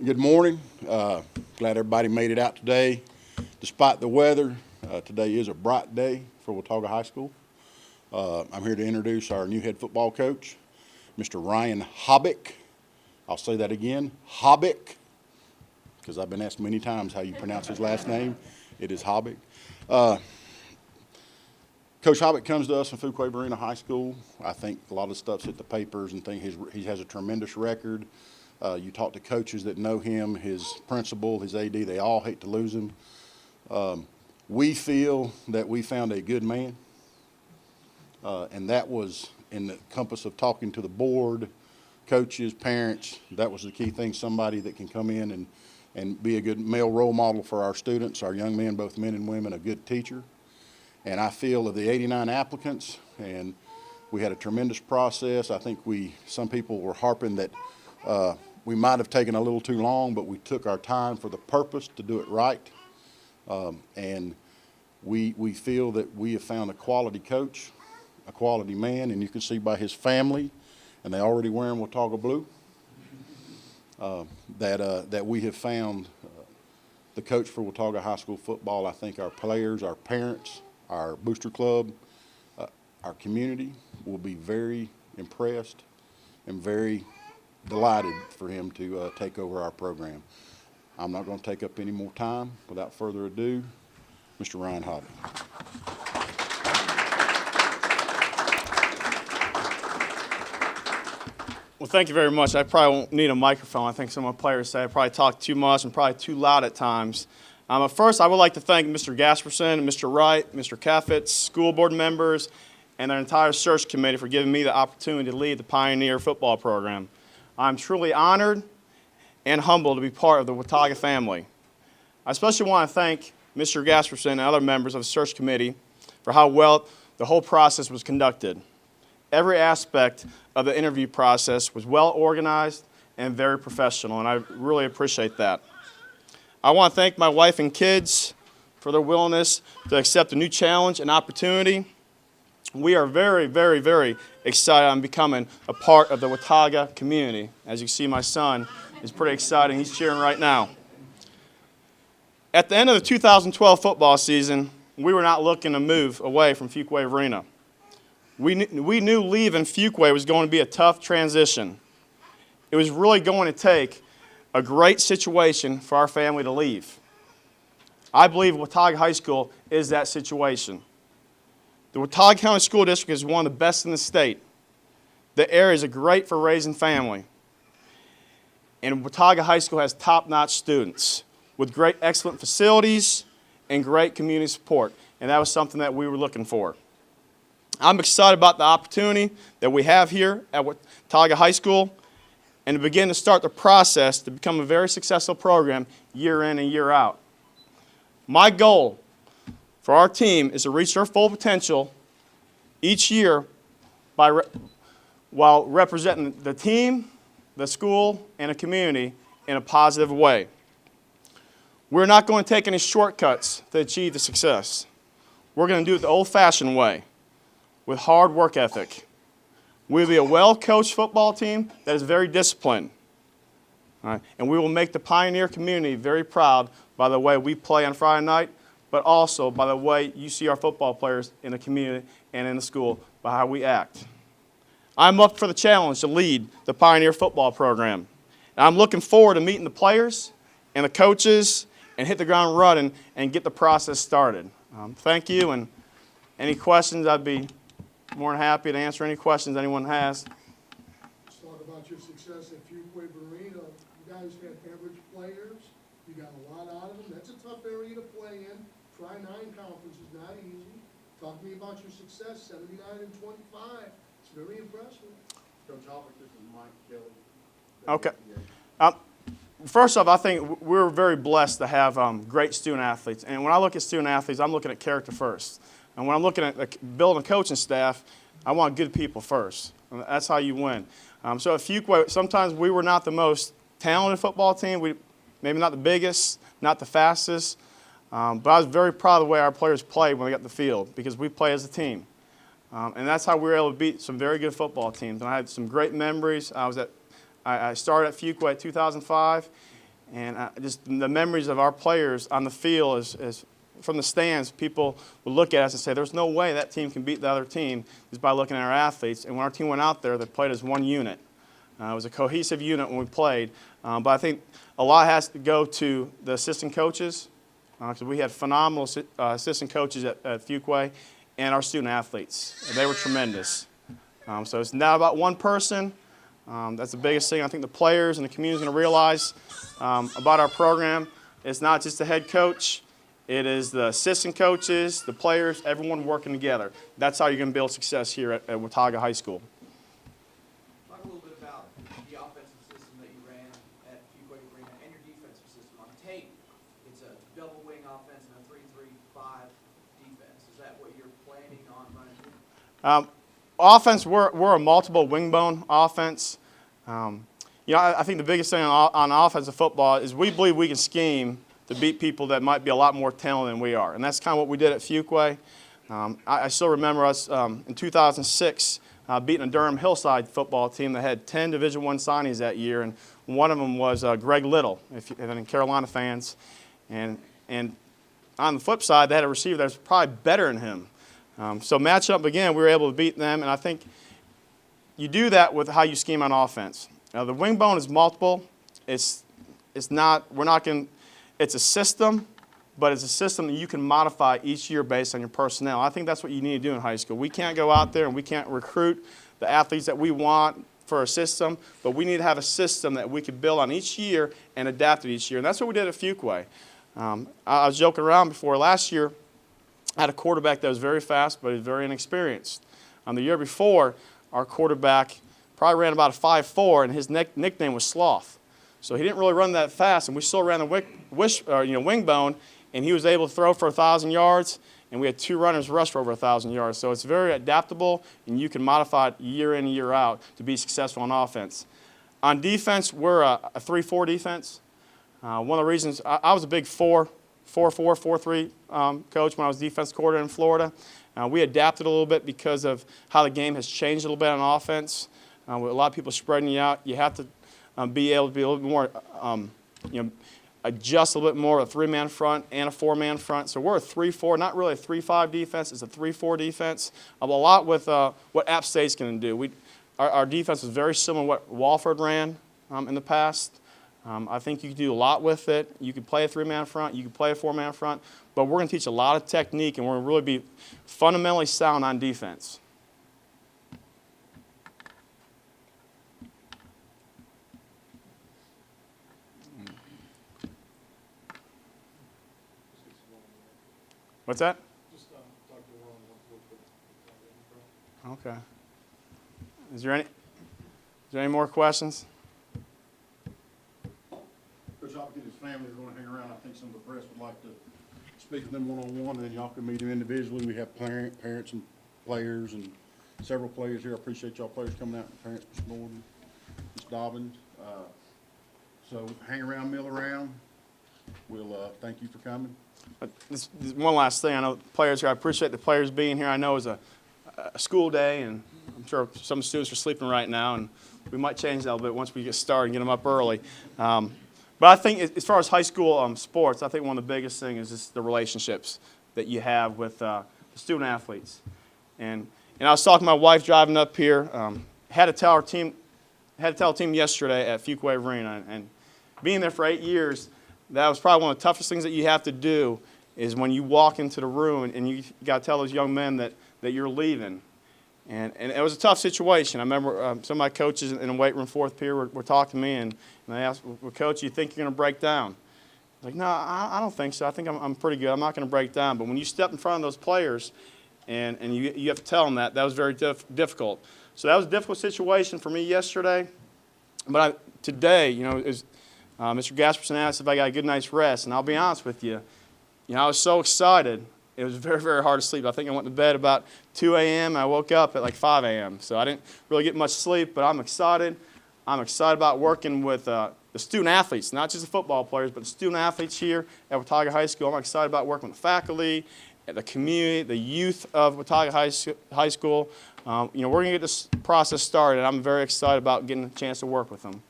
Good morning. Glad everybody made it out today. Despite the weather, today is a bright day for Watauga High School. I'm here to introduce our new head football coach, Mr. Ryan Hobbick. I'll say that again, Hobbick, because I've been asked many times how you pronounce his last name. It is Hobbick. Coach Hobbick comes to us from Fuquay-Varina High School. I think a lot of stuff's hit the papers and things. He has a tremendous record. You talk to coaches that know him, his principal, his AD, they all hate to lose him. We feel that we found a good man, and that was in the compass of talking to the board, coaches, parents. That was the key thing, somebody that can come in and be a good male role model for our students, our young men, both men and women, a good teacher. And I feel of the 89 applicants, and we had a tremendous process. I think some people were harping that we might have taken a little too long, but we took our time for the purpose to do it right. And we feel that we have found a quality coach, a quality man, and you can see by his family, and they already wearing Watauga blue, that we have found the coach for Watauga High School football. I think our players, our parents, our booster club, our community will be very impressed and very delighted for him to take over our program. I'm not going to take up any more time. Without further ado, Mr. Ryan Hobbick. Well, thank you very much. I probably won't need a microphone. I think some of my players say I probably talk too much and probably too loud at times. But first, I would like to thank Mr. Gasperson, Mr. Wright, Mr. Kaffitz, school board members, and their entire search committee for giving me the opportunity to lead the Pioneer football program. I'm truly honored and humbled to be part of the Watauga family. I especially want to thank Mr. Gasperson and other members of the search committee for how well the whole process was conducted. Every aspect of the interview process was well organized and very professional, and I really appreciate that. I want to thank my wife and kids for their willingness to accept a new challenge and opportunity. We are very, very, very excited on becoming a part of the Watauga community. As you see, my son is pretty excited. He's cheering right now. At the end of the 2012 football season, we were not looking to move away from Fuquay-Varina. We knew leaving Fuquay was going to be a tough transition. It was really going to take a great situation for our family to leave. I believe Watauga High School is that situation. The Watauga County School District is one of the best in the state. The area is great for raising family. And Watauga High School has top-notch students with great, excellent facilities and great community support. And that was something that we were looking for. I'm excited about the opportunity that we have here at Watauga High School and to begin to start the process to become a very successful program year in and year out. My goal for our team is to reach their full potential each year while representing the team, the school, and the community in a positive way. We're not going to take any shortcuts to achieve the success. We're going to do it the old-fashioned way with hard work ethic. We'll be a well-coached football team that is very disciplined. All right? And we will make the Pioneer community very proud by the way we play on Friday night, but also by the way you see our football players in the community and in the school, by how we act. I'm up for the challenge to lead the Pioneer football program. And I'm looking forward to meeting the players and the coaches and hit the ground running and get the process started. Thank you, and any questions, I'd be more than happy to answer any questions anyone has. Let's talk about your success at Fuquay-Varina. You guys had average players. You got a lot out of them. That's a tough area to play in. Tri-9 conference is not easy. Talk to me about your success, 79 and 25. It's very impressive. Coach Hobbick, this is Mike Kelly. Okay. First off, I think we're very blessed to have great student athletes. And when I look at student athletes, I'm looking at character first. And when I'm looking at building a coaching staff, I want good people first. And that's how you win. So at Fuquay, sometimes we were not the most talented football team. Maybe not the biggest, not the fastest. But I was very proud of the way our players played when they got the field, because we play as a team. And that's how we were able to beat some very good football teams. And I had some great memories. I started at Fuquay in 2005, And just the memories of our players on the field is from the stands, people would look at us and say, there's no way that team can beat the other team just by looking at our athletes. And when our team went out there, they played as one unit. It was a cohesive unit when we played. But I think a lot has to go to the assistant coaches, because we had phenomenal assistant coaches at Fuquay, and our student athletes. They were tremendous. So it's not about one person. That's the biggest thing I think the players and the community is going to realize about our program. It's not just the head coach. It is the assistant coaches, the players, everyone working together. That's how you're going to build success here at Watauga High School. Talk a little bit about the offensive system that you ran at Fuquay Arena and your defensive system. On tape, it's a double wing offense and a 3-3-5 defense. Is that what you're planning on running? Offense, we're a multiple wing bone offense. I think the biggest thing on offensive football is we believe we can scheme to beat people that might be a lot more talented than we are. And that's kind of what we did at Fuquay. I still remember us in 2006 beating a Durham Hillside football team that had 10 Division I signings that year, and one of them was Greg Little, and Carolina fans. And on the flip side, they had a receiver that was probably better than him. So match up again, we were able to beat them, and I think you do that with how you scheme on offense. Now the wing bone is multiple. It's a system, but it's a system that you can modify each year based on your personnel. I think that's what you need to do in high school. We can't go out there and we can't recruit the athletes that we want for a system, but we need to have a system that we could build on each year and adapt it each year, and that's what we did at Fuquay. I was joking around before. Last year, I had a quarterback that was very fast, but he was very inexperienced. The year before, our quarterback probably ran about a 5.4, and his nickname was Sloth. So he didn't really run that fast, and we still ran the wing bone, and he was able to throw for 1,000 yards, and we had 2 runners rush for over 1,000 yards. So it's very adaptable, and you can modify it year in and year out to be successful on offense. On defense, we're a 3-4 defense. One of the reasons I was a big 4-4, 4-3 coach when I was defense coordinator in Florida. We adapted a little bit because of how the game has changed a little bit on offense. With a lot of people spreading you out, you have to be able to be a little bit more, adjust a little bit more a 3-man front and a 4-man front. So we're a 3-4, not really a 3-5 defense. It's a 3-4 defense. A lot with what App State's going to do. Our defense is very similar to what Walford ran in the past. I think you can do a lot with it. You can play a 3-man front. You can play a 4-man front. But we're going to teach a lot of technique, and we're going to really be fundamentally sound on defense. What's that? Just talk to Ron. Okay. Is there any more questions? Coach Hopkins, his family is going to hang around. I think some of the press would like to speak to them one-on-one, and then y'all can meet them individually. We have parents and players and several players here. I appreciate y'all players coming out, and parents this morning. Ms. Dobbins. So hang around, mill around. We'll thank you for coming. This one last thing. I know players here. I appreciate the players being here. I know it's a school day, and I'm sure some students are sleeping right now, and we might change that a little bit once we get started and get them up early. But I think as far as high school sports, I think one of the biggest things is just the relationships that you have with the student athletes. And I was talking to my wife driving up here. Had to tell the team yesterday at Fuquay Arena, and being there for 8 years, that was probably one of the toughest things that you have to do is when you walk into the room and you got to tell those young men that you're leaving. And it was a tough situation. I remember some of my coaches in the weight room, fourth period, were talking to me, and they asked, well, Coach, you think you're going to break down? I was like, no, I don't think so. I think I'm pretty good. I'm not going to break down. But when you step in front of those players and you have to tell them that was very difficult. So that was a difficult situation for me yesterday. But today, Mr. Gasperson asked if I got a good night's rest, and I'll be honest with you, I was so excited. It was very, very hard to sleep. I think I went to bed about 2 a.m. I woke up at like 5 a.m. So I didn't really get much sleep, but I'm excited. I'm excited about working with the student athletes, not just the football players, but the student athletes here at Watauga High School. I'm excited about working with the faculty, the community, the youth of Watauga High School. We're going to get this process started. I'm very excited about getting a chance to work with them.